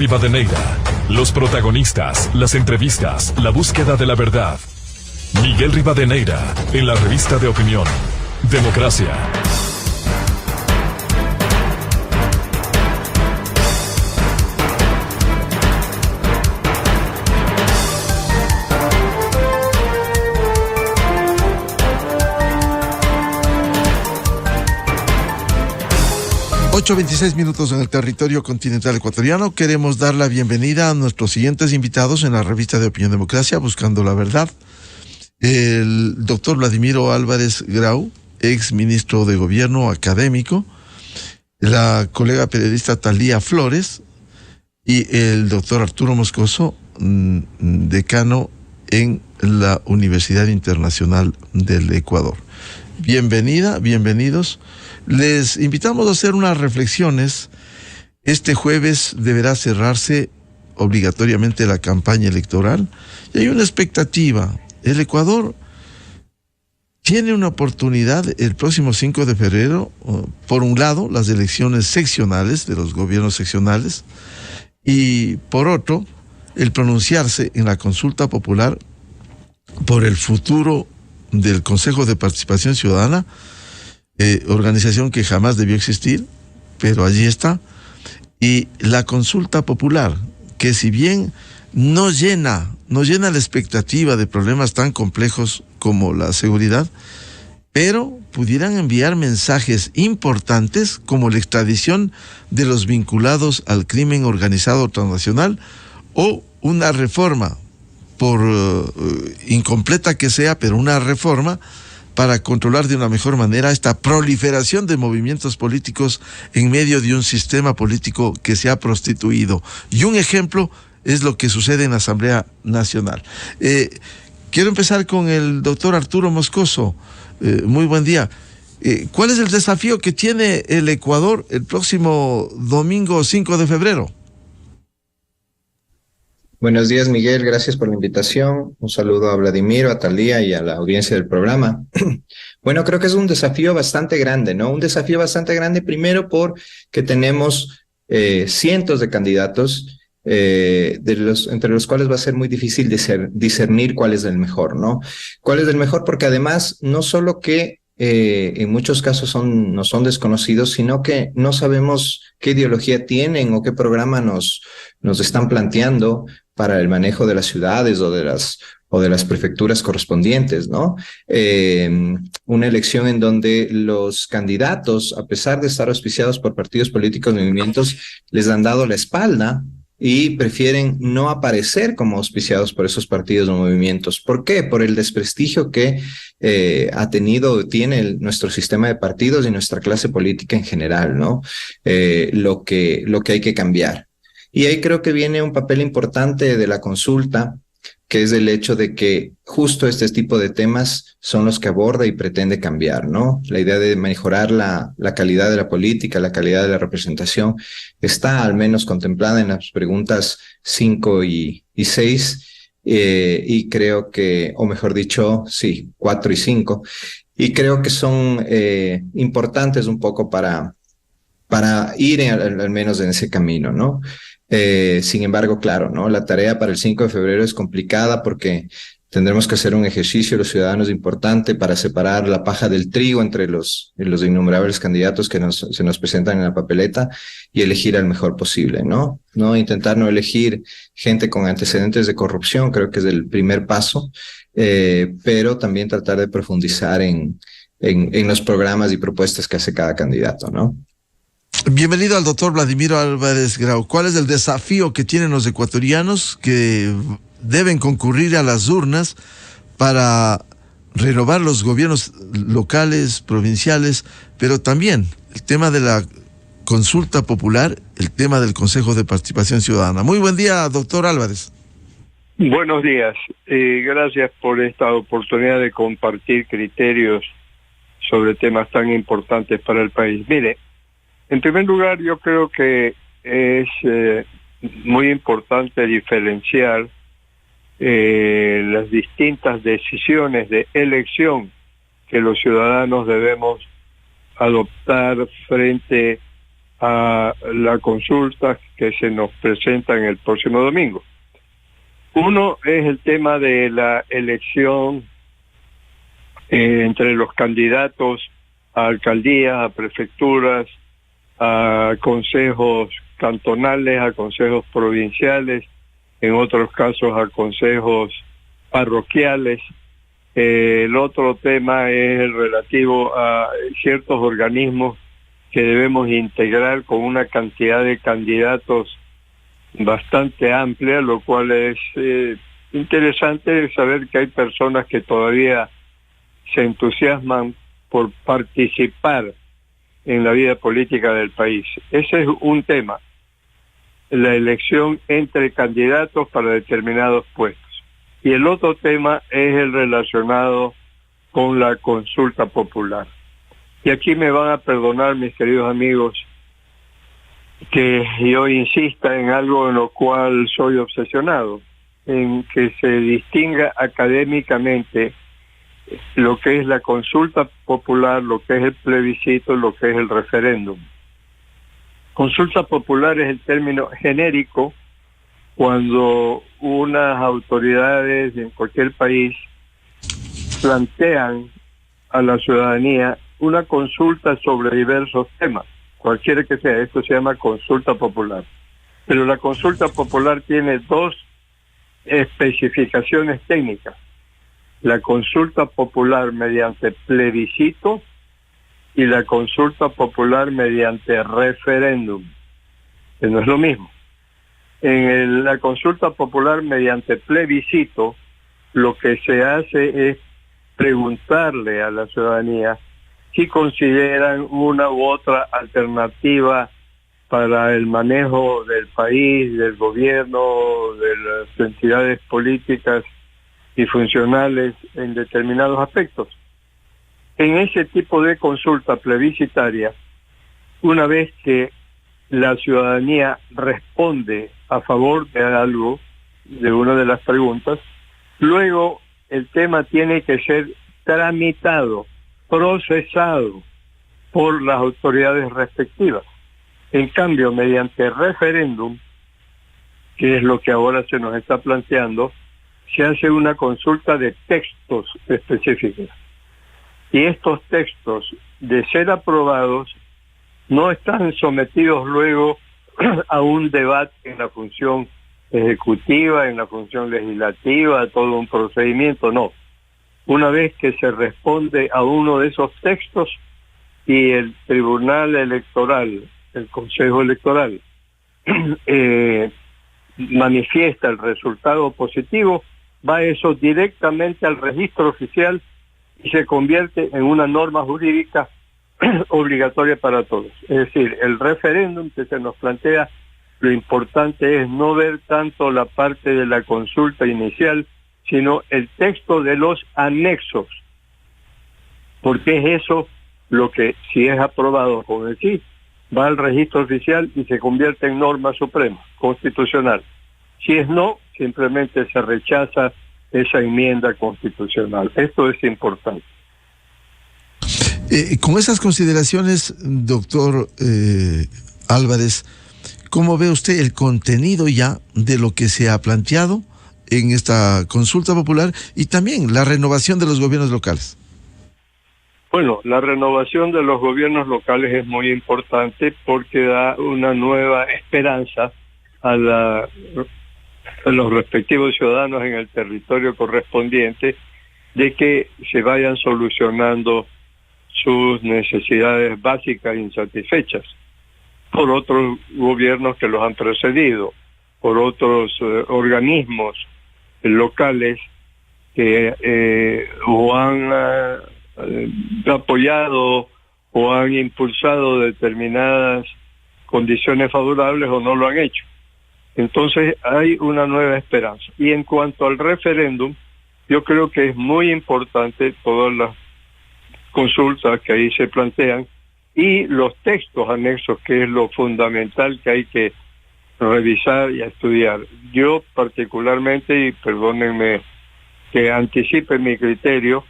Rivadeneira. Los protagonistas, las entrevistas, la búsqueda de la verdad. Miguel Rivadeneira, en la revista de opinión. Democracia. Ocho 26 minutos en el territorio continental ecuatoriano. Queremos dar la bienvenida a nuestros siguientes invitados en la revista de Opinión Democracia, Buscando la Verdad. El doctor Vladimiro Álvarez Grau, ex ministro de Gobierno, académico, la colega periodista Talía Flores y el doctor Arturo Moscoso, decano en la Universidad Internacional del Ecuador. Bienvenidos. Les invitamos a hacer unas reflexiones. Este jueves deberá cerrarse obligatoriamente la campaña electoral y hay una expectativa. El Ecuador tiene una oportunidad el próximo 5 de febrero, por un lado, las elecciones seccionales de los gobiernos seccionales y por otro, el pronunciarse en la consulta popular por el futuro del Consejo de Participación Ciudadana, organización que jamás debió existir, pero allí está, y la consulta popular, que si bien no llena la expectativa de problemas tan complejos como la seguridad, pero pudieran enviar mensajes importantes como la extradición de los vinculados al crimen organizado transnacional o una reforma, por incompleta que sea, pero una reforma para controlar de una mejor manera esta proliferación de movimientos políticos en medio de un sistema político que se ha prostituido. Y un ejemplo es lo que sucede en la Asamblea Nacional. Quiero empezar con el doctor Arturo Moscoso. Muy buen día. ¿Cuál es el desafío que tiene el Ecuador el próximo domingo 5 de febrero? Buenos días, Miguel. Gracias por la invitación. Un saludo a Vladimiro, a Talía y a la audiencia del programa. Bueno, creo que es un desafío bastante grande, ¿no? Un desafío bastante grande, primero porque tenemos cientos de candidatos, entre los cuales va a ser muy difícil discernir cuál es el mejor, ¿no? ¿Cuál es el mejor? Porque además, no solo que en muchos casos no son desconocidos, sino que no sabemos qué ideología tienen o qué programa nos están planteando para el manejo de las ciudades o de las prefecturas correspondientes, ¿no? Una elección en donde los candidatos, a pesar de estar auspiciados por partidos políticos y movimientos, les han dado la espalda y prefieren no aparecer como auspiciados por esos partidos o movimientos. ¿Por qué? Por el desprestigio que tiene nuestro sistema de partidos y nuestra clase política en general, ¿no? Lo que hay que cambiar. Y ahí creo que viene un papel importante de la consulta, que es el hecho de que justo este tipo de temas son los que aborda y pretende cambiar, ¿no? La idea de mejorar la calidad de la política, la calidad de la representación, está al menos contemplada en las preguntas 5 y 6, y creo que, o mejor dicho, sí, 4 y 5, y creo que son importantes un poco para ir al menos en ese camino, ¿no? Sin embargo, claro, ¿no? La tarea para el 5 de febrero es complicada porque tendremos que hacer un ejercicio los ciudadanos importante para separar la paja del trigo entre los innumerables candidatos que se nos presentan en la papeleta y elegir al mejor posible, ¿no? Intentar no elegir gente con antecedentes de corrupción, creo que es el primer paso, pero también tratar de profundizar en los programas y propuestas que hace cada candidato, ¿no? Bienvenido al doctor Vladimiro Álvarez Grau. ¿Cuál es el desafío que tienen los ecuatorianos que deben concurrir a las urnas para renovar los gobiernos locales, provinciales, pero también el tema de la consulta popular, el tema del Consejo de Participación Ciudadana? Muy buen día, doctor Álvarez. Buenos días. Gracias por esta oportunidad de compartir criterios sobre temas tan importantes para el país. Mire, en primer lugar, yo creo que es muy importante diferenciar las distintas decisiones de elección que los ciudadanos debemos adoptar frente a la consulta que se nos presenta en el próximo domingo. Uno es el tema de la elección entre los candidatos a alcaldías, a prefecturas, a consejos cantonales, a consejos provinciales, en otros casos a consejos parroquiales. El otro tema es el relativo a ciertos organismos que debemos integrar con una cantidad de candidatos bastante amplia, lo cual es interesante saber que hay personas que todavía se entusiasman por participar en la vida política del país. Ese es un tema, la elección entre candidatos para determinados puestos. Y el otro tema es el relacionado con la consulta popular. Y aquí me van a perdonar, mis queridos amigos, que yo insista en algo en lo cual soy obsesionado, en que se distinga académicamente lo que es la consulta popular, lo que es el plebiscito, lo que es el referéndum. Consulta popular es el término genérico cuando unas autoridades en cualquier país plantean a la ciudadanía una consulta sobre diversos temas, cualquiera que sea. Esto se llama consulta popular. Pero la consulta popular tiene dos especificaciones técnicas: la consulta popular mediante plebiscito y la consulta popular mediante referéndum, que no es lo mismo. En la consulta popular mediante plebiscito, lo que se hace es preguntarle a la ciudadanía si consideran una u otra alternativa para el manejo del país, del gobierno, de las entidades políticas y funcionales en determinados aspectos. En ese tipo de consulta plebiscitaria, una vez que la ciudadanía responde a favor de algo, de una de las preguntas, luego el tema tiene que ser tramitado, procesado por las autoridades respectivas. En cambio, mediante referéndum, que es lo que ahora se nos está planteando, se hace una consulta de textos específicos. Y estos textos, de ser aprobados, no están sometidos luego a un debate en la función ejecutiva, en la función legislativa, a todo un procedimiento, no. Una vez que se responde a uno de esos textos y el Tribunal Electoral, el Consejo Electoral, manifiesta el resultado positivo, va eso directamente al registro oficial y se convierte en una norma jurídica obligatoria para todos. Es decir, el referéndum que se nos plantea, lo importante es no ver tanto la parte de la consulta inicial, sino el texto de los anexos, porque es eso lo que, si es aprobado, como decís, va al registro oficial y se convierte en norma suprema, constitucional. Si es no, simplemente se rechaza esa enmienda constitucional. Esto es importante. Con esas consideraciones, doctor Álvarez, ¿cómo ve usted el contenido ya de lo que se ha planteado en esta consulta popular y también la renovación de los gobiernos locales? Bueno, la renovación de los gobiernos locales es muy importante porque da una nueva esperanza a los respectivos ciudadanos en el territorio correspondiente de que se vayan solucionando sus necesidades básicas insatisfechas por otros gobiernos que los han precedido, por otros organismos locales que o han apoyado o han impulsado determinadas condiciones favorables o no lo han hecho. Entonces hay una nueva esperanza. Y en cuanto al referéndum, yo creo que es muy importante todas las consultas que ahí se plantean y los textos anexos, que es lo fundamental que hay que revisar y estudiar. Yo particularmente, y perdónenme que anticipe mi criterio,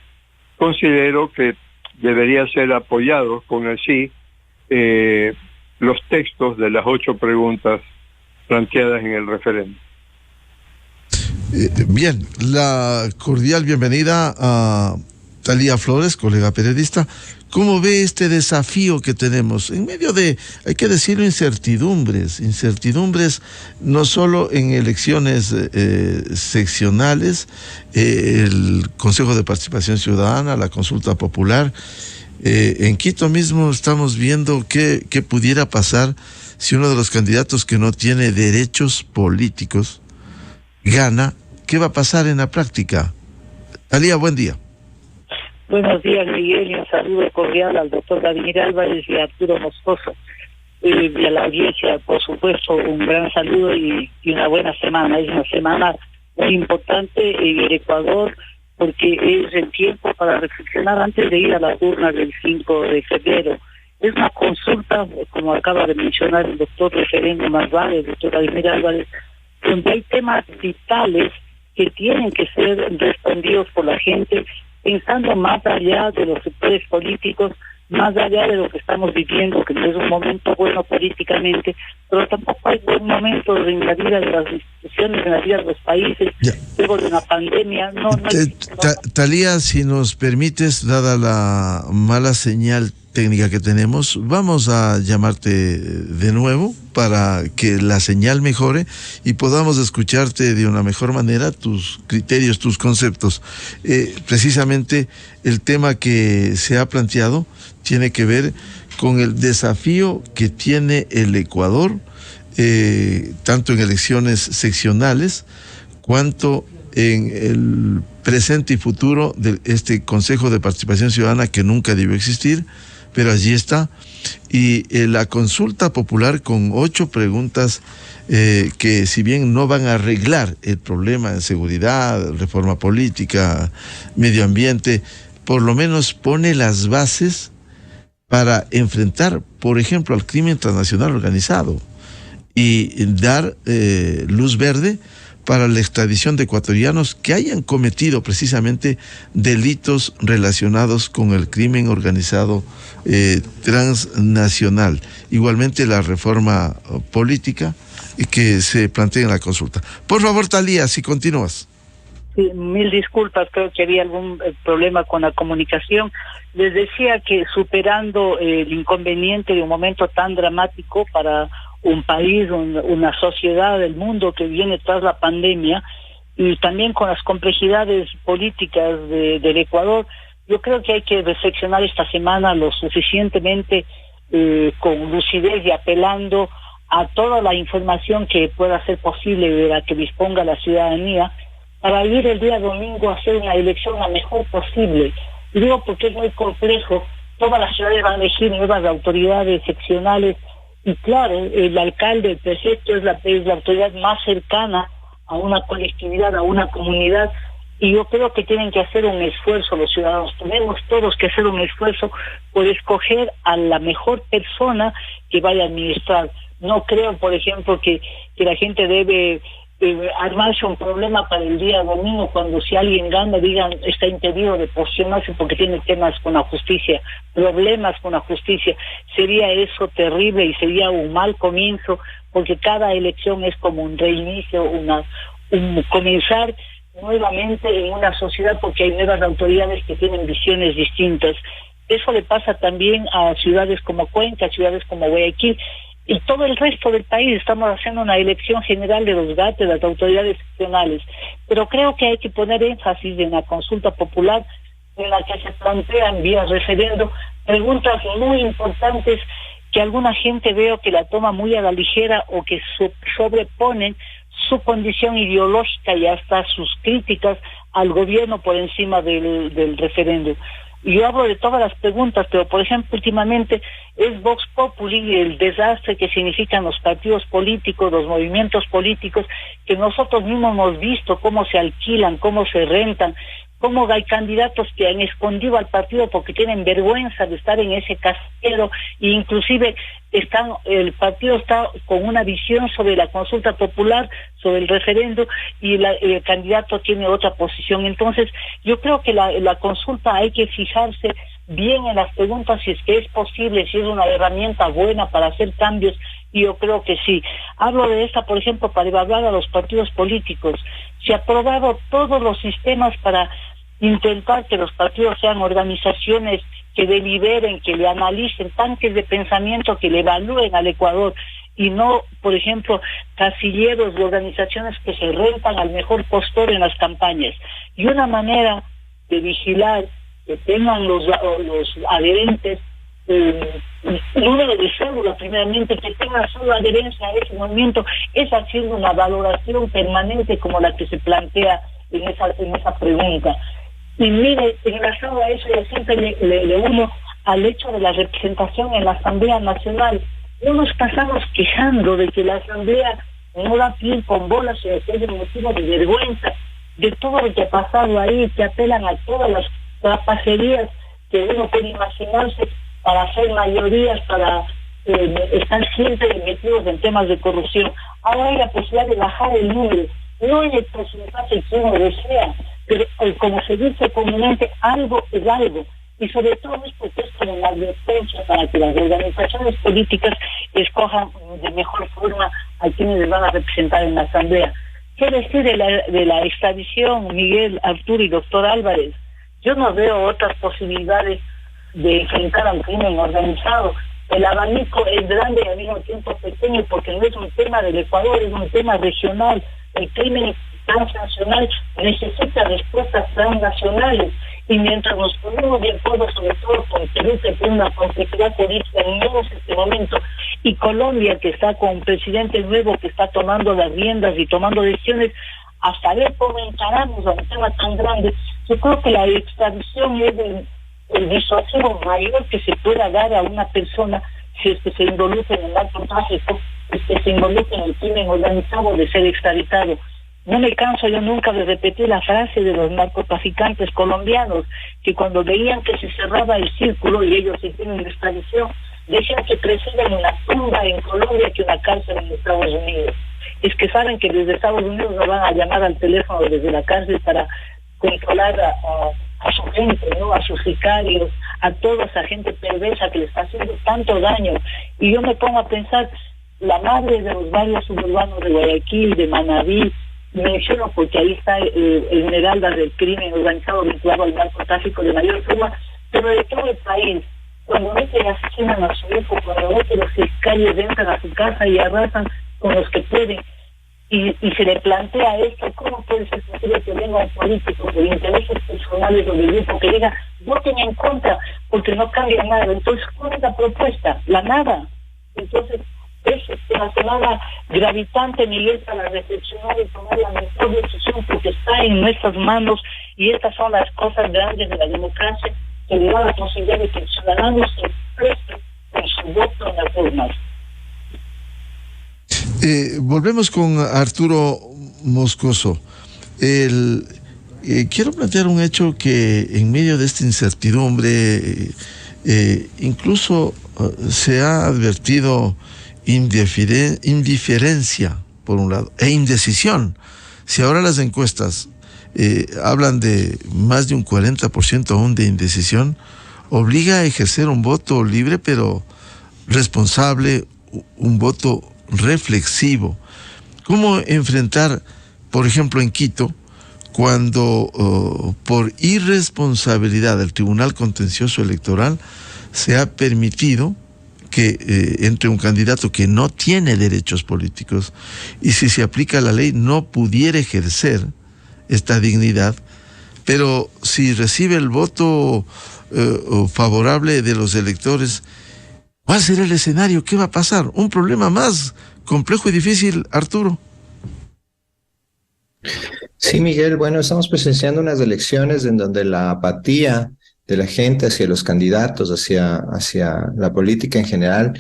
considero que debería ser apoyado con el sí los textos de las 8 preguntas planteadas en el referéndum. Bien, la cordial bienvenida a Thalía Flores, colega periodista. ¿Cómo ve este desafío que tenemos en medio de, hay que decirlo, incertidumbres no solo en elecciones seccionales, el Consejo de Participación Ciudadana, la consulta popular? En Quito mismo estamos viendo qué pudiera pasar si uno de los candidatos que no tiene derechos políticos gana. ¿Qué va a pasar en la práctica? Thalía, buen día. Buenos días, Miguel, y un saludo cordial al doctor Vladimir Álvarez y a Arturo Moscoso, y a la audiencia, por supuesto, un gran saludo y una buena semana. Es una semana muy importante en el Ecuador, porque es el tiempo para reflexionar antes de ir a las urnas del 5 de febrero. Es una consulta, como acaba de mencionar el doctor referendo más vale, el doctor Vladimir Álvarez, donde hay temas vitales que tienen que ser respondidos por la gente, pensando más allá de los sectores políticos, más allá de lo que estamos viviendo, que no es un momento bueno políticamente, pero tampoco hay buen momento en la vida de las instituciones, en la vida de los países, luego de una pandemia. Thalía, si nos permites, dada la mala señal técnica que tenemos, vamos a llamarte de nuevo para que la señal mejore y podamos escucharte de una mejor manera, tus criterios, tus conceptos. Precisamente el tema que se ha planteado tiene que ver con el desafío que tiene el Ecuador, tanto en elecciones seccionales, cuanto en el presente y futuro de este Consejo de Participación Ciudadana que nunca debió existir, pero allí está. Y la consulta popular con 8 preguntas que, si bien no van a arreglar el problema de seguridad, reforma política, medio ambiente, por lo menos pone las bases para enfrentar, por ejemplo, al crimen transnacional organizado y dar luz verde para la extradición de ecuatorianos que hayan cometido precisamente delitos relacionados con el crimen organizado transnacional. Igualmente la reforma política que se plantea en la consulta. Por favor, Thalía, si continúas. Sí, mil disculpas, creo que había algún problema con la comunicación. Les decía que superando el inconveniente de un momento tan dramático para un país, una sociedad, el mundo que viene tras la pandemia, y también con las complejidades políticas del Ecuador, yo creo que hay que reflexionar esta semana lo suficientemente con lucidez y apelando a toda la información que pueda ser posible de la que disponga la ciudadanía, para ir el día domingo a hacer una elección la mejor posible. Y digo porque es muy complejo, todas las ciudades van a elegir nuevas autoridades seccionales, y claro, el alcalde, el prefecto es la autoridad más cercana a una colectividad, a una comunidad, y yo creo que tienen que hacer un esfuerzo los ciudadanos. Tenemos todos que hacer un esfuerzo por escoger a la mejor persona que vaya a administrar. No creo, por ejemplo, que la gente debe armarse un problema para el día domingo, cuando si alguien gana digan está impedido de posicionarse porque tiene temas con la justicia, problemas con la justicia. Sería eso terrible y sería un mal comienzo, porque cada elección es como un reinicio, un comenzar nuevamente en una sociedad, porque hay nuevas autoridades que tienen visiones distintas. Eso le pasa también a ciudades como Cuenca, ciudades como Guayaquil y todo el resto del país. Estamos haciendo una elección general de los GAT, de las autoridades seccionales, pero creo que hay que poner énfasis en la consulta popular, en la que se plantean vía referendo preguntas muy importantes que alguna gente veo que la toma muy a la ligera, o que sobreponen su condición ideológica y hasta sus críticas al gobierno por encima del referéndum. Yo hablo de todas las preguntas, pero por ejemplo últimamente es Vox Populi, el desastre que significan los partidos políticos, los movimientos políticos, que nosotros mismos hemos visto cómo se alquilan, cómo se rentan, cómo hay candidatos que han escondido al partido porque tienen vergüenza de estar en ese casillero, e inclusive el partido está con una visión sobre la consulta popular, sobre el referendo, y el candidato tiene otra posición. Entonces yo creo que la consulta hay que fijarse bien en las preguntas si es que es posible, si es una herramienta buena para hacer cambios, y yo creo que sí. Hablo de esta, por ejemplo, para evaluar a los partidos políticos. Se ha aprobado todos los sistemas para intentar que los partidos sean organizaciones que deliberen, que le analicen, tanques de pensamiento que le evalúen al Ecuador, y no, por ejemplo, casilleros de organizaciones que se rentan al mejor postor en las campañas. Y una manera de vigilar que tengan los adherentes número de cédula, primeramente, que tengan solo adherencia a ese movimiento, es haciendo una valoración permanente como la que se plantea en esa pregunta. Y mire, enlazado a eso, yo siempre le uno al hecho de la representación en la Asamblea Nacional. No nos pasamos quejando de que la Asamblea no da pie con bolas, y es un motivo de vergüenza de todo lo que ha pasado ahí, que apelan a todas las trapacerías que uno puede imaginarse para hacer mayorías, para estar siempre metidos en temas de corrupción. Ahora hay la posibilidad de bajar el número, no en el porcentaje que uno desea, pero como se dice comúnmente, algo es algo. Y sobre todo es porque es como una advertencia para que las organizaciones políticas escojan de mejor forma a quienes les van a representar en la Asamblea. ¿Qué decir de la extradición, Miguel, Arturo y doctor Álvarez? Yo no veo otras posibilidades de enfrentar al crimen organizado. El abanico es grande y al mismo tiempo pequeño, porque no es un tema del Ecuador, es un tema regional. El crimen transnacional necesita respuestas transnacionales, y mientras nos ponemos de acuerdo, sobre todo con Perú, que tiene una complejidad política en este momento, y Colombia, que está con un presidente nuevo que está tomando las riendas y tomando decisiones, hasta ver cómo encaramos a un tema tan grande, yo creo que la extradición es el disuasivo mayor que se pueda dar a una persona si es que se involucra en el narcotráfico, si es que se involucra en el crimen organizado, de ser extraditado. No me canso yo nunca de repetir la frase de los narcotraficantes colombianos, que cuando veían que se cerraba el círculo y ellos se tienen extradición, decían que prefieren una tumba en Colombia que una cárcel en Estados Unidos. Es que saben que desde Estados Unidos no van a llamar al teléfono desde la cárcel para controlar a su gente, ¿no? A sus sicarios, a toda esa gente perversa que le está haciendo tanto daño. Y yo me pongo a pensar, la madre de los barrios suburbanos de Guayaquil, de Manabí, menciono porque ahí está el esmeralda del crimen organizado vinculado al narcotráfico de mayor forma, pero de todo el país. Cuando ve que asesinan a su hijo, cuando ve que los sicarios entran a su casa y arrasan con los que pueden, y se le plantea esto, ¿cómo puede ser posible que venga un político por intereses personales o del grupo que diga, voten en contra porque no cambia nada? Entonces, ¿cuál es la propuesta? La nada. Entonces, es una semana gravitante, Miguel, para reflexionar y tomar la mejor decisión, porque está en nuestras manos, y estas son las cosas grandes de la democracia, que le da la posibilidad de que el ciudadano se exprese con su voto en las urnas. Volvemos con Arturo Moscoso. Quiero plantear un hecho que en medio de esta incertidumbre incluso se ha advertido indiferencia, por un lado, e indecisión. Si ahora las encuestas hablan de más de un 40% aún de indecisión, obliga a ejercer un voto libre pero responsable, un voto reflexivo. ¿Cómo enfrentar, por ejemplo, en Quito, cuando por irresponsabilidad del Tribunal Contencioso Electoral se ha permitido que entre un candidato que no tiene derechos políticos y, si se aplica la ley, no pudiera ejercer esta dignidad, pero si recibe el voto favorable de los electores? ¿Cuál será el escenario? ¿Qué va a pasar? Un problema más complejo y difícil, Arturo. Sí, Miguel, bueno, estamos presenciando unas elecciones en donde la apatía de la gente hacia los candidatos, hacia la política en general,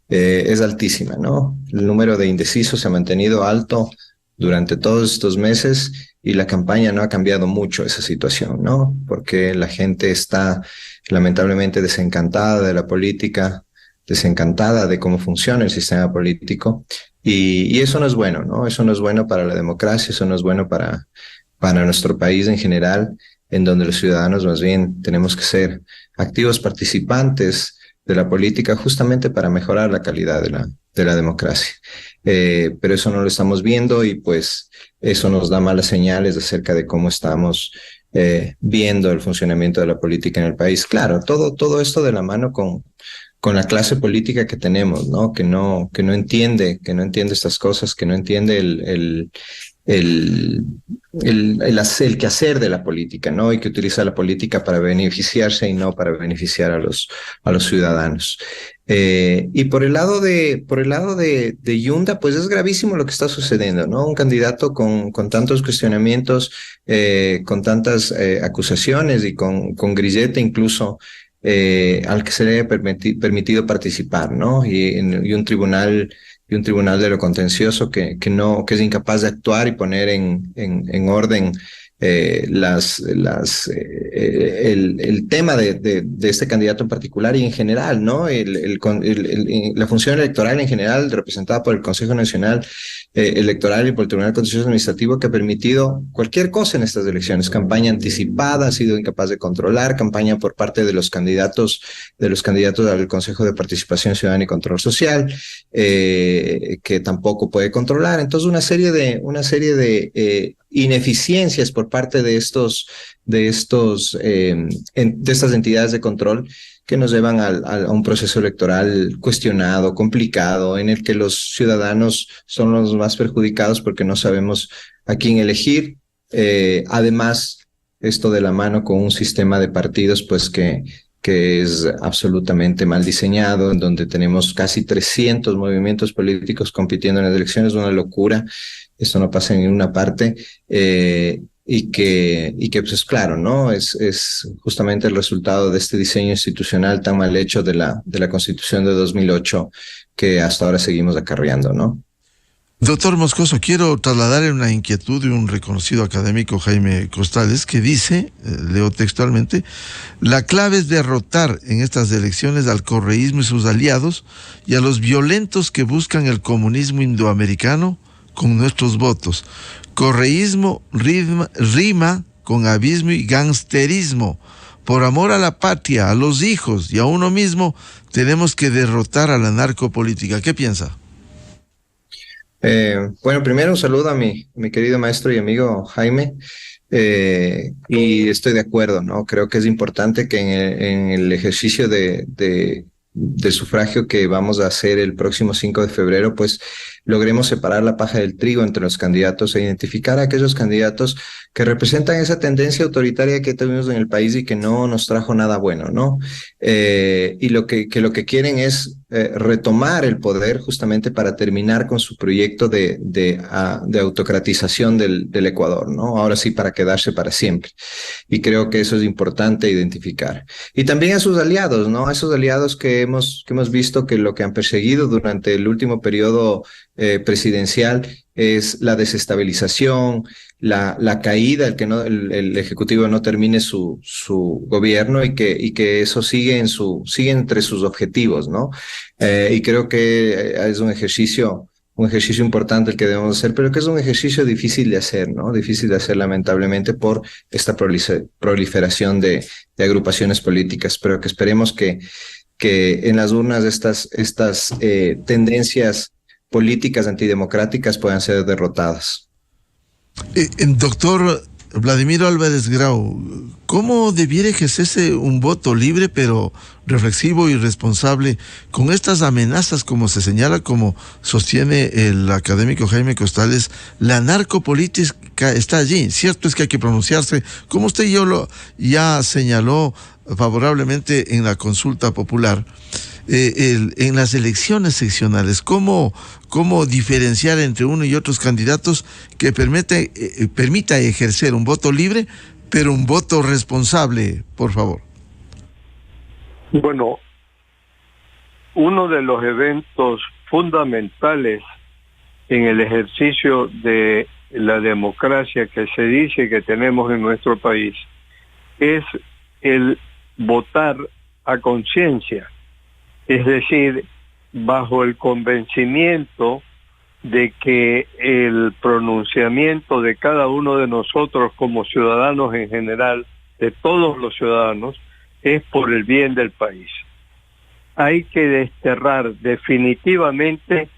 es altísima, ¿no? El número de indecisos se ha mantenido alto durante todos estos meses, y la campaña no ha cambiado mucho esa situación, ¿no? Porque la gente está lamentablemente desencantada de la política, desencantada de cómo funciona el sistema político, y eso no es bueno, ¿no? Eso no es bueno para la democracia, eso no es bueno para nuestro país en general. en donde los ciudadanos más bien tenemos que ser activos participantes de la política justamente para mejorar la calidad de la democracia. Pero eso no lo estamos viendo y pues eso nos da malas señales acerca de cómo estamos viendo el funcionamiento de la política en el país. Claro, todo esto de la mano con la clase política que tenemos, ¿no? Que no entiende estas cosas, que no entiende el quehacer de la política, ¿no? Y que utiliza la política para beneficiarse y no para beneficiar a los ciudadanos. Y por el lado de Yunda, pues es gravísimo lo que está sucediendo, ¿no? Un candidato con tantos cuestionamientos, con tantas acusaciones y con grillete incluso, al que se le haya permitido participar, ¿no? Y un tribunal de lo contencioso que es incapaz de actuar y poner en orden el tema de este candidato en particular y en general, ¿no? La función electoral en general representada por el Consejo Nacional Electoral y por el Tribunal Contencioso Administrativo, que ha permitido cualquier cosa en estas elecciones: campaña anticipada, ha sido incapaz de controlar, campaña por parte de los candidatos al Consejo de Participación Ciudadana y Control Social, que tampoco puede controlar. Entonces, una serie de ineficiencias por parte de estas entidades de control que nos llevan a un proceso electoral cuestionado, complicado, en el que los ciudadanos son los más perjudicados porque no sabemos a quién elegir. Además, esto de la mano con un sistema de partidos, pues que es absolutamente mal diseñado, en donde tenemos casi 300 movimientos políticos compitiendo en las elecciones, una locura. Esto no pasa en ninguna parte. Y que pues claro, ¿no? Es justamente el resultado de este diseño institucional tan mal hecho de la Constitución de 2008 que hasta ahora seguimos acarreando, ¿no? Doctor Moscoso, quiero trasladarle una inquietud de un reconocido académico, Jaime Costales, que dice, leo textualmente: la clave es derrotar en estas elecciones al correísmo y sus aliados y a los violentos que buscan el comunismo indoamericano con nuestros votos. Correísmo rima con abismo y gangsterismo. Por amor a la patria, a los hijos y a uno mismo, tenemos que derrotar a la narcopolítica. ¿Qué piensa? Bueno, primero un saludo a mi querido maestro y amigo Jaime. Y estoy de acuerdo, ¿no? Creo que es importante que en el ejercicio del sufragio que vamos a hacer el próximo 5 de febrero, pues logremos separar la paja del trigo entre los candidatos e identificar a aquellos candidatos que representan esa tendencia autoritaria que tuvimos en el país y que no nos trajo nada bueno, ¿no? Y lo que quieren es retomar el poder justamente para terminar con su proyecto de autocratización del Ecuador, ¿no? Ahora sí, para quedarse para siempre. Y creo que eso es importante identificar. Y también a sus aliados, ¿no? A esos aliados que hemos visto que lo que han perseguido durante el último periodo presidencial es la desestabilización, la caída, el Ejecutivo no termine su gobierno y que eso sigue entre sus objetivos, ¿no? Y creo que es un ejercicio importante el que debemos hacer, pero que es un ejercicio difícil de hacer, ¿no? Difícil de hacer, lamentablemente, por esta proliferación de agrupaciones políticas, pero que esperemos que en las urnas estas tendencias políticas antidemocráticas puedan ser derrotadas. Doctor Vladimiro Álvarez Grau, ¿cómo debiera ejercerse un voto libre pero reflexivo y responsable con estas amenazas, como se señala, como sostiene el académico Jaime Costales? La narcopolítica está allí. Cierto es que hay que pronunciarse, como usted ya señaló favorablemente en la consulta popular. En las elecciones seccionales, ¿cómo diferenciar entre uno y otros candidatos que permita ejercer un voto libre, pero un voto responsable, por favor? Bueno, uno de los eventos fundamentales en el ejercicio de la democracia que se dice que tenemos en nuestro país es el votar a conciencia. Es decir, bajo el convencimiento de que el pronunciamiento de cada uno de nosotros como ciudadanos en general de todos los ciudadanos, es por el bien del país. Hay que desterrar definitivamente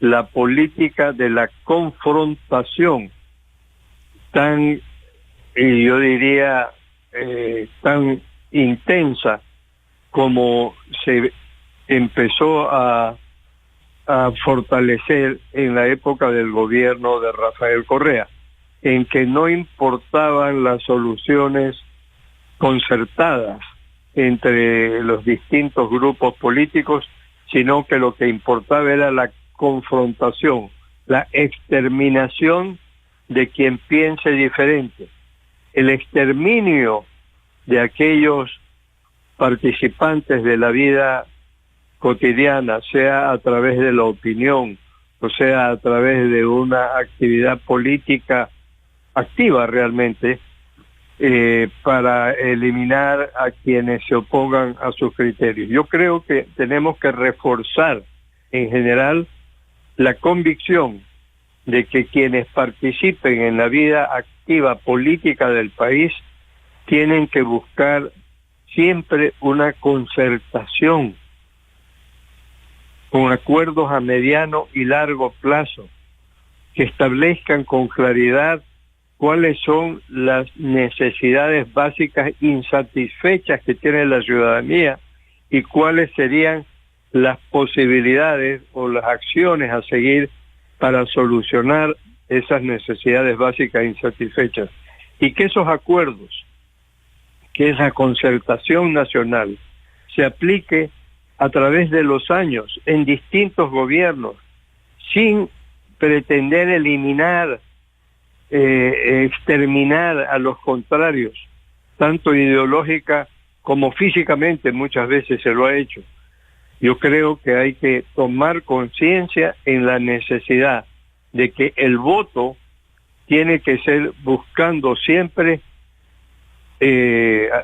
la política de la confrontación tan, yo diría, tan intensa como se empezó a fortalecer en la época del gobierno de Rafael Correa, en que no importaban las soluciones concertadas entre los distintos grupos políticos, sino que lo que importaba era la confrontación, la exterminación de quien piense diferente, el exterminio de aquellos participantes de la vida cotidiana, sea a través de la opinión, o sea a través de una actividad política activa realmente, para eliminar a quienes se opongan a sus criterios. Yo creo que tenemos que reforzar en general la convicción de que quienes participen en la vida activa política del país tienen que buscar siempre una concertación con acuerdos a mediano y largo plazo que establezcan con claridad cuáles son las necesidades básicas insatisfechas que tiene la ciudadanía y cuáles serían las posibilidades o las acciones a seguir para solucionar esas necesidades básicas insatisfechas. Y que esos acuerdos, que esa concertación nacional se aplique a través de los años en distintos gobiernos, sin pretender eliminar, exterminar a los contrarios, tanto ideológica como físicamente muchas veces se lo ha hecho. Yo creo que hay que tomar conciencia en la necesidad de que el voto tiene que ser buscando siempre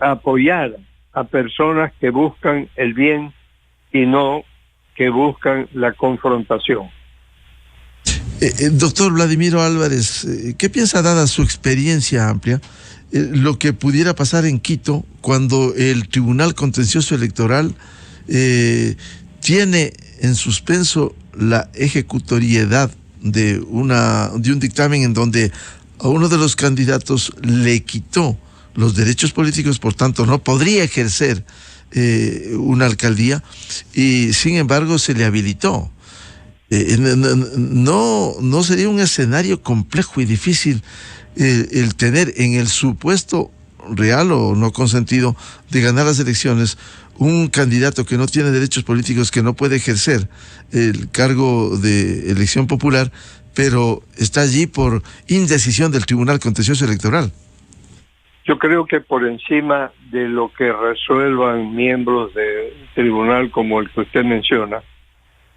apoyar a personas que buscan el bien y no que buscan la confrontación. Doctor Vladimiro Álvarez, ¿qué piensa, dada su experiencia amplia, lo que pudiera pasar en Quito cuando el Tribunal Contencioso Electoral tiene en suspenso la ejecutoriedad de un dictamen en donde a uno de los candidatos le quitó los derechos políticos, por tanto no podría ejercer una alcaldía, y sin embargo se le habilitó? ¿No sería un escenario complejo y difícil el tener en el supuesto real o no consentido de ganar las elecciones un candidato que no tiene derechos políticos, que no puede ejercer el cargo de elección popular, pero está allí por indecisión del Tribunal Contencioso Electoral? Yo creo que por encima de lo que resuelvan miembros del tribunal como el que usted menciona,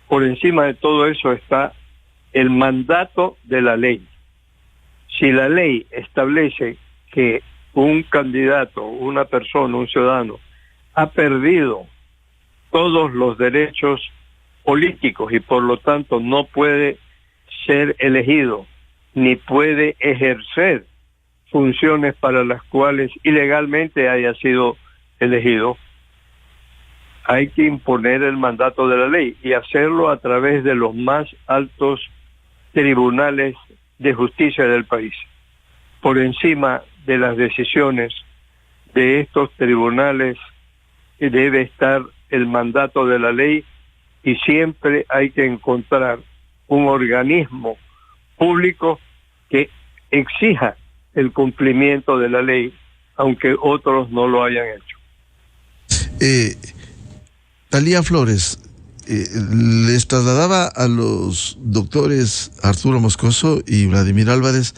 por encima de todo eso está el mandato de la ley. Si la ley establece que un candidato, una persona, un ciudadano, ha perdido todos los derechos políticos y por lo tanto no puede ser elegido ni puede ejercer funciones para las cuales ilegalmente haya sido elegido, hay que imponer el mandato de la ley y hacerlo a través de los más altos tribunales de justicia del país. Por encima de las decisiones de estos tribunales debe estar el mandato de la ley, y siempre hay que encontrar un organismo público que exija el cumplimiento de la ley, aunque otros no lo hayan hecho. Talía Flores, les trasladaba a los doctores Arturo Moscoso y Vladimiro Álvarez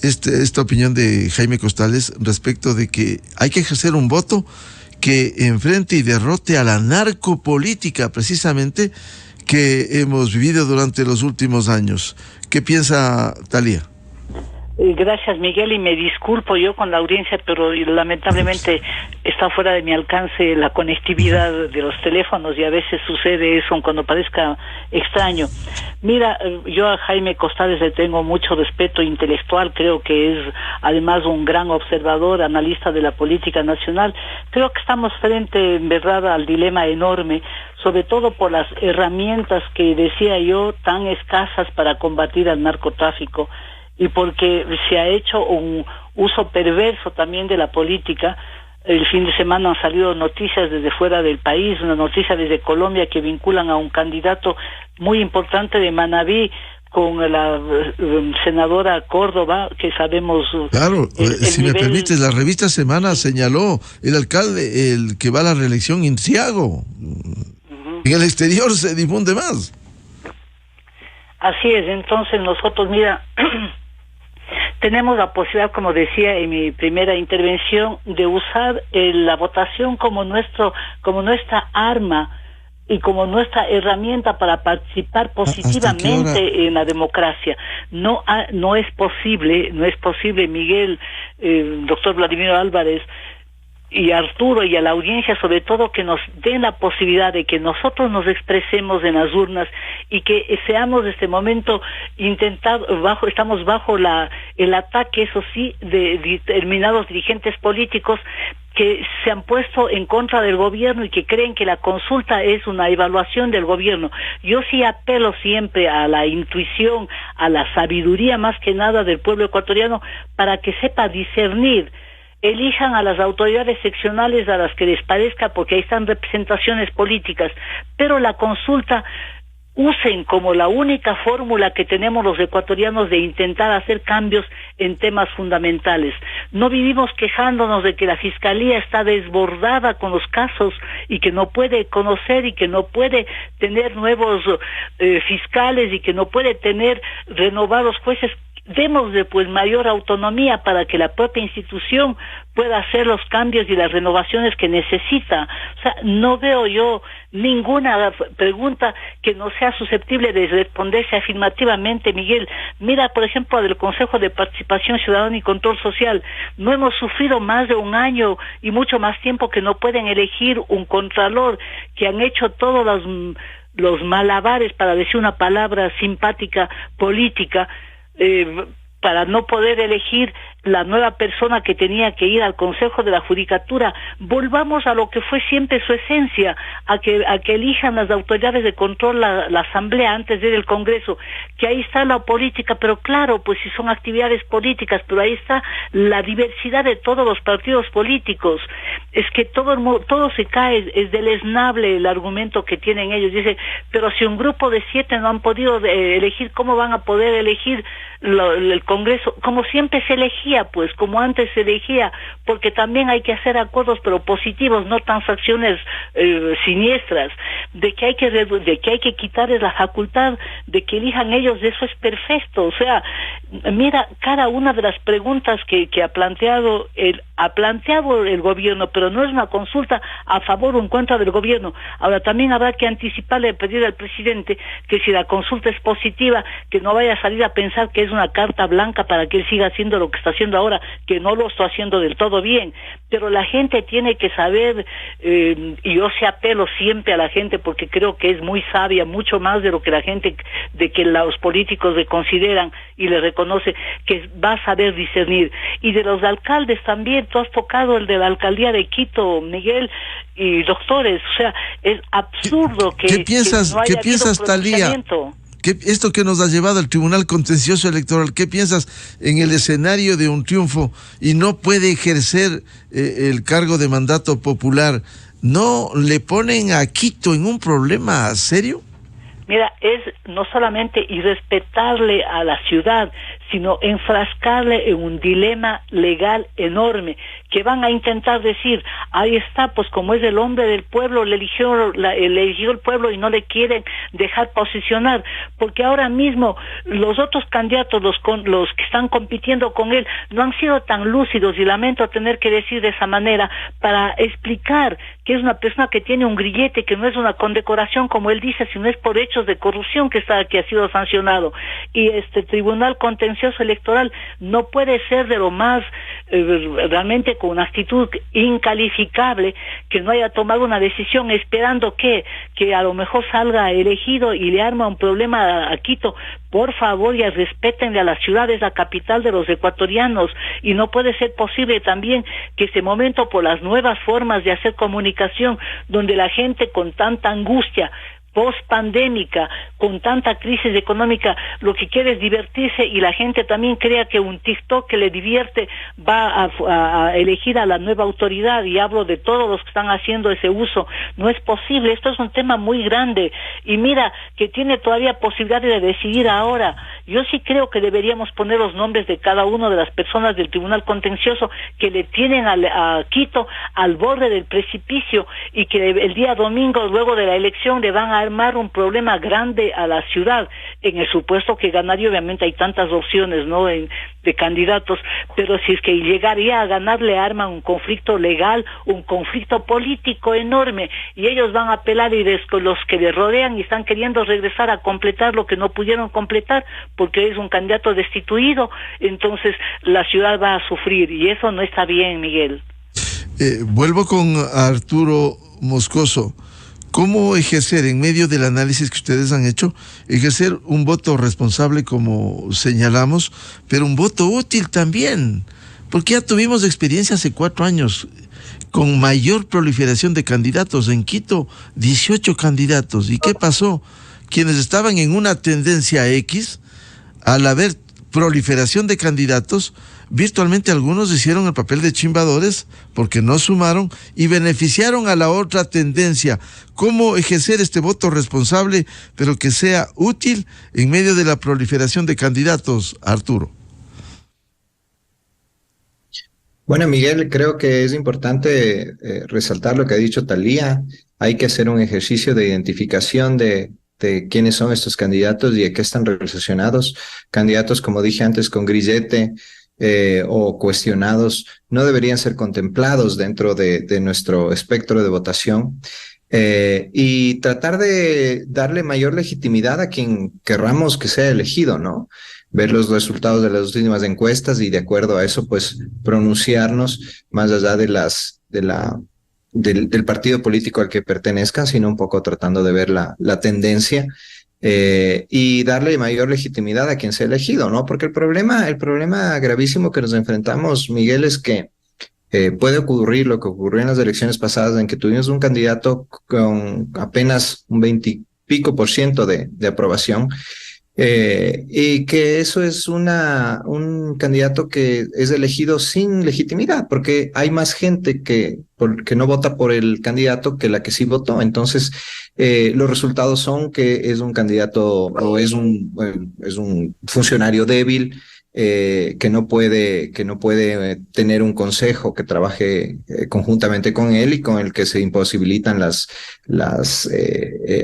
esta opinión de Jaime Costales respecto de que hay que ejercer un voto que enfrente y derrote a la narcopolítica, precisamente, que hemos vivido durante los últimos años. ¿Qué piensa Talía? Gracias, Miguel, y me disculpo yo con la audiencia, pero lamentablemente está fuera de mi alcance la conectividad de los teléfonos y a veces sucede eso cuando parezca extraño. Mira, yo a Jaime Costales le tengo mucho respeto intelectual, creo que es además un gran observador, analista de la política nacional. Creo que estamos frente, en verdad, al dilema enorme, sobre todo por las herramientas que decía yo tan escasas para combatir al narcotráfico, y porque se ha hecho un uso perverso también de la política. El fin de semana han salido noticias desde fuera del país, una noticia desde Colombia que vinculan a un candidato muy importante de Manabí con la senadora Córdoba, que sabemos... Claro, si me permites, la revista Semana señaló el alcalde, el que va a la reelección, Inciago. En el exterior se difunde más. Así es, entonces nosotros, mira... tenemos la posibilidad, como decía en mi primera intervención, de usar la votación como nuestra arma y como nuestra herramienta para participar positivamente en la democracia. No es posible, Miguel, doctor Vladimir Álvarez y Arturo y a la audiencia sobre todo, que nos den la posibilidad de que nosotros nos expresemos en las urnas y que seamos en este momento estamos bajo el ataque, eso sí, de determinados dirigentes políticos que se han puesto en contra del gobierno y que creen que la consulta es una evaluación del gobierno. Yo sí apelo siempre a la intuición, a la sabiduría más que nada del pueblo ecuatoriano para que sepa discernir. Elijan a las autoridades seccionales a las que les parezca, porque ahí están representaciones políticas, pero la consulta usen como la única fórmula que tenemos los ecuatorianos de intentar hacer cambios en temas fundamentales. No vivimos quejándonos de que la Fiscalía está desbordada con los casos y que no puede conocer y que no puede tener nuevos fiscales y que no puede tener renovados jueces. Démosle pues mayor autonomía para que la propia institución pueda hacer los cambios y las renovaciones que necesita. O sea, no veo yo ninguna pregunta que no sea susceptible de responderse afirmativamente, Miguel. Mira, por ejemplo, del Consejo de Participación Ciudadana y Control Social. No hemos sufrido más de un año y mucho más tiempo que no pueden elegir un contralor, que han hecho todos los malabares, para decir una palabra simpática, política, para no poder elegir la nueva persona que tenía que ir al Consejo de la Judicatura. Volvamos a lo que fue siempre su esencia, a que elijan las autoridades de control la Asamblea antes de ir al Congreso, que ahí está la política, pero claro, pues si son actividades políticas, pero ahí está la diversidad de todos los partidos políticos. Es que todo se cae, es deleznable el argumento que tienen ellos. Dice, pero si un grupo de 7 no han podido elegir, ¿cómo van a poder elegir el Congreso? Como siempre se elegía, pues como antes se elegía, porque también hay que hacer acuerdos pero positivos, no transacciones siniestras, de que hay que quitarles la facultad de que elijan ellos. Eso es perfecto. O sea, mira, cada una de las preguntas que ha planteado el gobierno, pero no es una consulta a favor o en contra del gobierno. Ahora también habrá que anticiparle, pedir al presidente que si la consulta es positiva, que no vaya a salir a pensar que es una carta blanca para que él siga haciendo lo que está haciendo ahora, que no lo está haciendo del todo bien. Pero la gente tiene que saber, y yo se apelo siempre a la gente porque creo que es muy sabia, mucho más de lo que que los políticos le consideran y le reconoce, que va a saber discernir. Y de los alcaldes también, tú has tocado el de la alcaldía de Quito, Miguel, y doctores, o sea, es absurdo que ¿Qué piensas, no haya ¿qué piensas, Talía? Esto que nos ha llevado al Tribunal Contencioso Electoral, ¿qué piensas en el escenario de un triunfo y no puede ejercer el cargo de mandato popular? ¿No le ponen a Quito en un problema serio? Mira, es no solamente irrespetarle a la ciudad, sino enfrascarle en un dilema legal enorme, que van a intentar decir, ahí está, pues como es el hombre del pueblo, le eligió el pueblo y no le quieren dejar posicionar, porque ahora mismo los otros candidatos, los que están compitiendo con él, no han sido tan lúcidos, y lamento tener que decir de esa manera, para explicar que es una persona que tiene un grillete, que no es una condecoración como él dice, sino es por hechos de corrupción que ha sido sancionado. Y este Tribunal Contencioso contencioso electoral. No puede ser de lo más realmente con una actitud incalificable que no haya tomado una decisión esperando que a lo mejor salga elegido y le arma un problema a Quito. Por favor, ya respétenle a la ciudad, es la capital de los ecuatorianos, y no puede ser posible también que ese momento, por las nuevas formas de hacer comunicación, donde la gente con tanta angustia post-pandémica, con tanta crisis económica, lo que quiere es divertirse, y la gente también crea que un TikTok que le divierte va a elegir a la nueva autoridad, y hablo de todos los que están haciendo ese uso. No es posible, esto es un tema muy grande, y mira que tiene todavía posibilidad de decidir ahora. Yo sí creo que deberíamos poner los nombres de cada una de las personas del Tribunal Contencioso que le tienen a Quito al borde del precipicio, y que el día domingo, luego de la elección, le van a armar un problema grande a la ciudad, en el supuesto que ganaría. Obviamente hay tantas opciones, ¿no?, de candidatos, pero si es que llegaría a ganar, le arman un conflicto legal, un conflicto político enorme, y ellos van a apelar, y los que le rodean y están queriendo regresar a completar lo que no pudieron completar porque es un candidato destituido. Entonces la ciudad va a sufrir, y eso no está bien, Miguel. Vuelvo con Arturo Moscoso. ¿Cómo ejercer, en medio del análisis que ustedes han hecho, ejercer un voto responsable, como señalamos, pero un voto útil también? Porque ya tuvimos experiencia hace 4 años con mayor proliferación de candidatos. En Quito, 18 candidatos. ¿Y qué pasó? Quienes estaban en una tendencia X, al haber proliferación de candidatos, virtualmente algunos hicieron el papel de chimbadores porque no sumaron y beneficiaron a la otra tendencia. ¿Cómo ejercer este voto responsable, pero que sea útil en medio de la proliferación de candidatos, Arturo? Bueno, Miguel, creo que es importante resaltar lo que ha dicho Thalía. Hay que hacer un ejercicio de identificación de quiénes son estos candidatos y de qué están relacionados. Candidatos, como dije antes, con grillete o cuestionados, no deberían ser contemplados dentro de nuestro espectro de votación. Y tratar de darle mayor legitimidad a quien querramos que sea elegido, ¿no? Ver los resultados de las últimas encuestas y de acuerdo a eso, pues, pronunciarnos más allá del partido político al que pertenezcan, sino un poco tratando de ver la tendencia y darle mayor legitimidad a quien sea elegido, ¿no? Porque el problema gravísimo que nos enfrentamos, Miguel, es que puede ocurrir lo que ocurrió en las elecciones pasadas, en que tuvimos un candidato con apenas un 20 y pico % de aprobación, y que eso es un candidato que es elegido sin legitimidad, porque hay más gente que no vota por el candidato que la que sí votó. Entonces, los resultados son que es un candidato o es un funcionario débil, que no puede tener un consejo que trabaje conjuntamente con él y con el que se imposibilitan las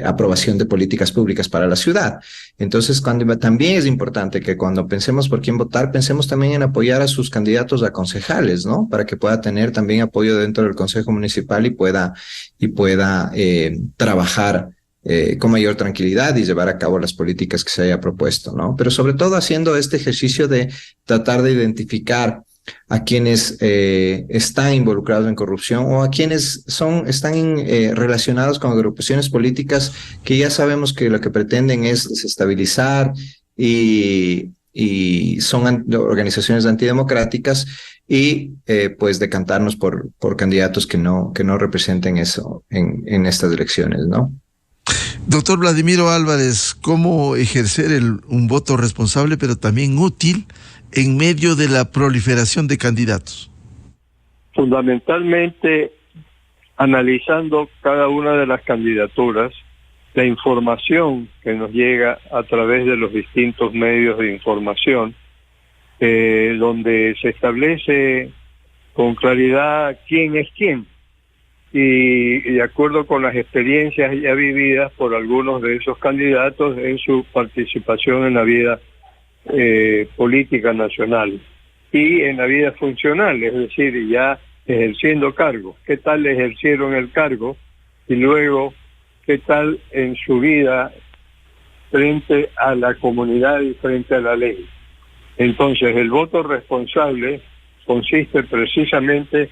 aprobación de políticas públicas para la ciudad. Entonces, también es importante que cuando pensemos por quién votar, pensemos también en apoyar a sus candidatos a concejales, ¿no? Para que pueda tener también apoyo dentro del Consejo Municipal y pueda trabajar con mayor tranquilidad y llevar a cabo las políticas que se haya propuesto, ¿no? Pero sobre todo haciendo este ejercicio de tratar de identificar a quienes están involucrados en corrupción o a quienes están relacionados con agrupaciones políticas que ya sabemos que lo que pretenden es desestabilizar y son organizaciones antidemocráticas y pues decantarnos por candidatos que no representen eso en estas elecciones, ¿no? Doctor Vladimiro Álvarez, ¿cómo ejercer un voto responsable pero también útil en medio de la proliferación de candidatos? Fundamentalmente, analizando cada una de las candidaturas, la información que nos llega a través de los distintos medios de información, donde se establece con claridad quién es quién. Y de acuerdo con las experiencias ya vividas por algunos de esos candidatos en su participación en la vida política nacional y en la vida funcional, es decir, ya ejerciendo cargo. ¿Qué tal ejercieron el cargo? Y luego, ¿qué tal en su vida frente a la comunidad y frente a la ley? Entonces, el voto responsable consiste precisamente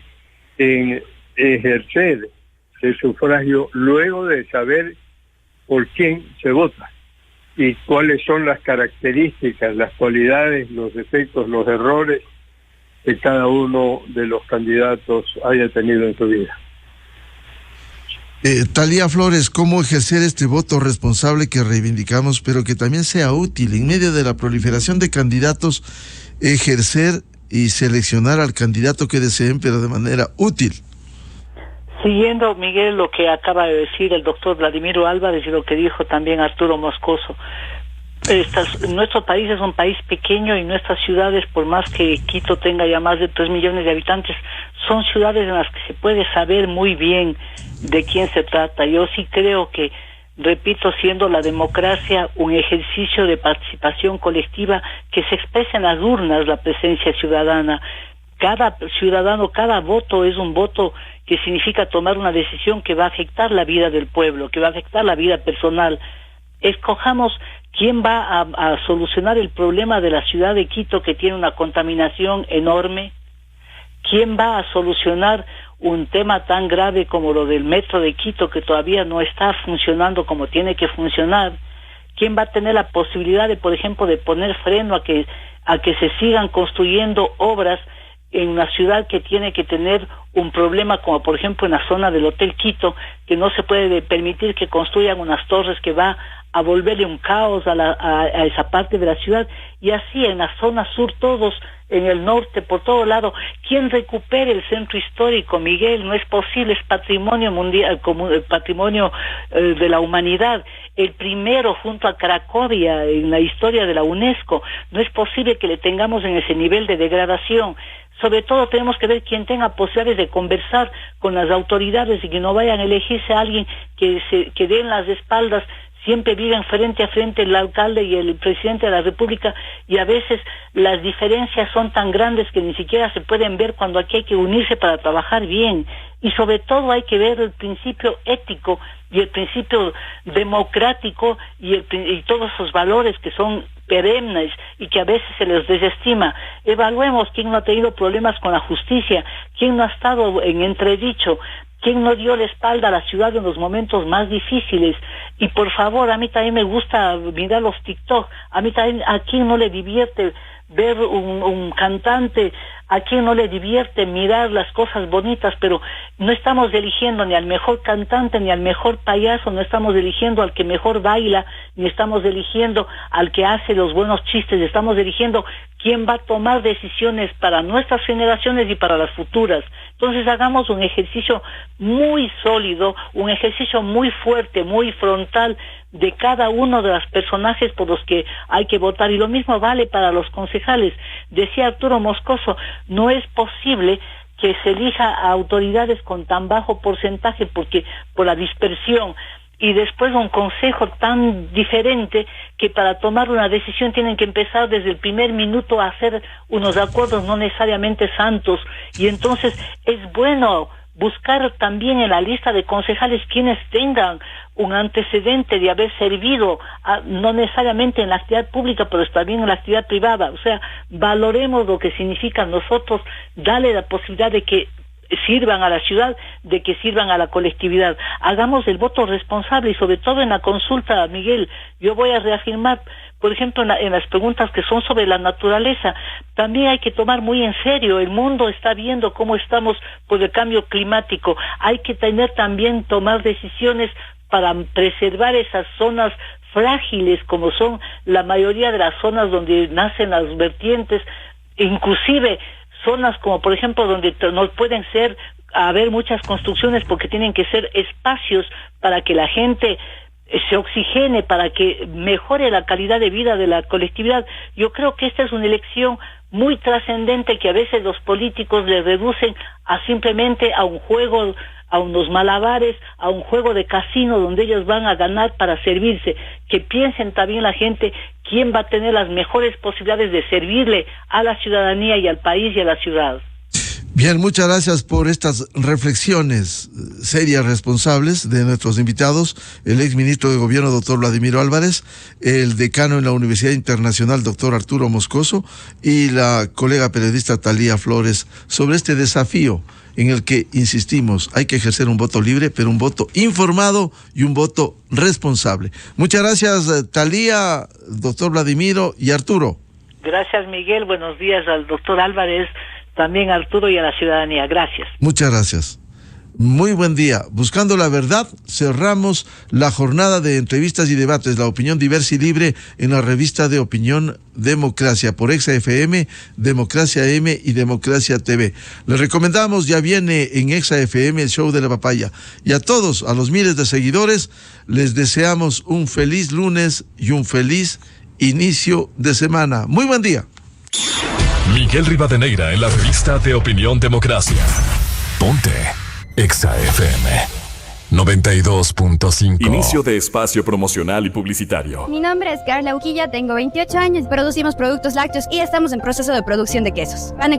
en ejercer el sufragio luego de saber por quién se vota y cuáles son las características, las cualidades, los defectos, los errores que cada uno de los candidatos haya tenido en su vida. Talía Flores, ¿cómo ejercer este voto responsable que reivindicamos, pero que también sea útil en medio de la proliferación de candidatos, ejercer y seleccionar al candidato que deseen, pero de manera útil? Siguiendo, Miguel, lo que acaba de decir el doctor Vladimiro Álvarez y lo que dijo también Arturo Moscoso, nuestro país es un país pequeño y nuestras ciudades, por más que Quito tenga ya más de 3 millones de habitantes, son ciudades en las que se puede saber muy bien de quién se trata. Yo sí creo que, repito, siendo la democracia un ejercicio de participación colectiva, que se expresa en las urnas la presencia ciudadana. Cada ciudadano, cada voto es un voto que significa tomar una decisión que va a afectar la vida del pueblo, que va a afectar la vida personal. Escojamos quién va a solucionar el problema de la ciudad de Quito, que tiene una contaminación enorme. ¿Quién va a solucionar un tema tan grave como lo del metro de Quito, que todavía no está funcionando como tiene que funcionar? ¿Quién va a tener la posibilidad de, por ejemplo, de poner freno a que se sigan construyendo obras en una ciudad que tiene que tener un problema, como por ejemplo en la zona del Hotel Quito, que no se puede permitir que construyan unas torres que va a volverle un caos a esa parte de la ciudad? Y así en la zona sur, todos en el norte, por todo lado. ¿Quién recupere el centro histórico, Miguel? No es posible, es patrimonio mundial, como el patrimonio de la humanidad, el primero junto a Cracovia en la historia de la UNESCO. No es posible que le tengamos en ese nivel de degradación. Sobre todo tenemos que ver quién tenga posibilidades de conversar con las autoridades y que no vayan a elegirse a alguien que den las espaldas. Siempre viven frente a frente el alcalde y el presidente de la República, y a veces las diferencias son tan grandes que ni siquiera se pueden ver cuando aquí hay que unirse para trabajar bien. Y sobre todo hay que ver el principio ético y el principio democrático y todos esos valores que son perennes y que a veces se les desestima. Evaluemos quién no ha tenido problemas con la justicia, quién no ha estado en entredicho, quién no dio la espalda a la ciudad en los momentos más difíciles. Y por favor, a mí también me gusta mirar los TikTok, a mí también, ¿a quién no le divierte ver un cantante? ¿A quién no le divierte mirar las cosas bonitas? Pero no estamos eligiendo ni al mejor cantante ni al mejor payaso, no estamos eligiendo al que mejor baila, ni estamos eligiendo al que hace los buenos chistes, estamos eligiendo quién va a tomar decisiones para nuestras generaciones y para las futuras. Entonces hagamos un ejercicio muy sólido, un ejercicio muy fuerte, muy frontal de cada uno de los personajes por los que hay que votar, y lo mismo vale para los concejales. Decía Arturo Moscoso, no es posible que se elija a autoridades con tan bajo porcentaje porque por la dispersión, y después un consejo tan diferente que para tomar una decisión tienen que empezar desde el primer minuto a hacer unos acuerdos no necesariamente santos. Y entonces es bueno buscar también en la lista de concejales quienes tengan un antecedente de haber servido, no necesariamente en la actividad pública, pero también en la actividad privada. O sea, valoremos lo que significa nosotros darle la posibilidad de que sirvan a la ciudad, de que sirvan a la colectividad. Hagamos el voto responsable, y sobre todo en la consulta, Miguel, yo voy a reafirmar, por ejemplo, en las preguntas que son sobre la naturaleza, también hay que tomar muy en serio. El mundo está viendo cómo estamos por el cambio climático. Hay que tomar decisiones para preservar esas zonas frágiles, como son la mayoría de las zonas donde nacen las vertientes, inclusive zonas como por ejemplo donde no pueden haber muchas construcciones porque tienen que ser espacios para que la gente se oxigene, para que mejore la calidad de vida de la colectividad. Yo creo que esta es una elección muy trascendente que a veces los políticos le reducen a simplemente a un juego, a unos malabares, a un juego de casino donde ellos van a ganar para servirse. Que piensen también la gente quién va a tener las mejores posibilidades de servirle a la ciudadanía y al país y a la ciudad. Bien, muchas gracias por estas reflexiones serias, responsables de nuestros invitados, el exministro de Gobierno, doctor Vladimiro Álvarez, el decano en la Universidad Internacional, doctor Arturo Moscoso, y la colega periodista Thalía Flores, sobre este desafío en el que, insistimos, hay que ejercer un voto libre, pero un voto informado y un voto responsable. Muchas gracias, Thalía, doctor Vladimiro y Arturo. Gracias, Miguel. Buenos días al doctor Álvarez, también a Arturo y a la ciudadanía. Gracias. Muchas gracias. Muy buen día. Buscando la verdad, cerramos la jornada de entrevistas y debates, la opinión diversa y libre en la revista de opinión Democracia, por ExaFM, Democracia M y Democracia TV. Les recomendamos, ya viene en ExaFM el show de la papaya. Y a todos, a los miles de seguidores, les deseamos un feliz lunes y un feliz inicio de semana. Muy buen día. Miguel Rivadeneira en la revista de opinión Democracia. Ponte ExaFM 92.5. Inicio de espacio promocional y publicitario. Mi nombre es Carla Uquilla, tengo 28 años, producimos productos lácteos y estamos en proceso de producción de quesos.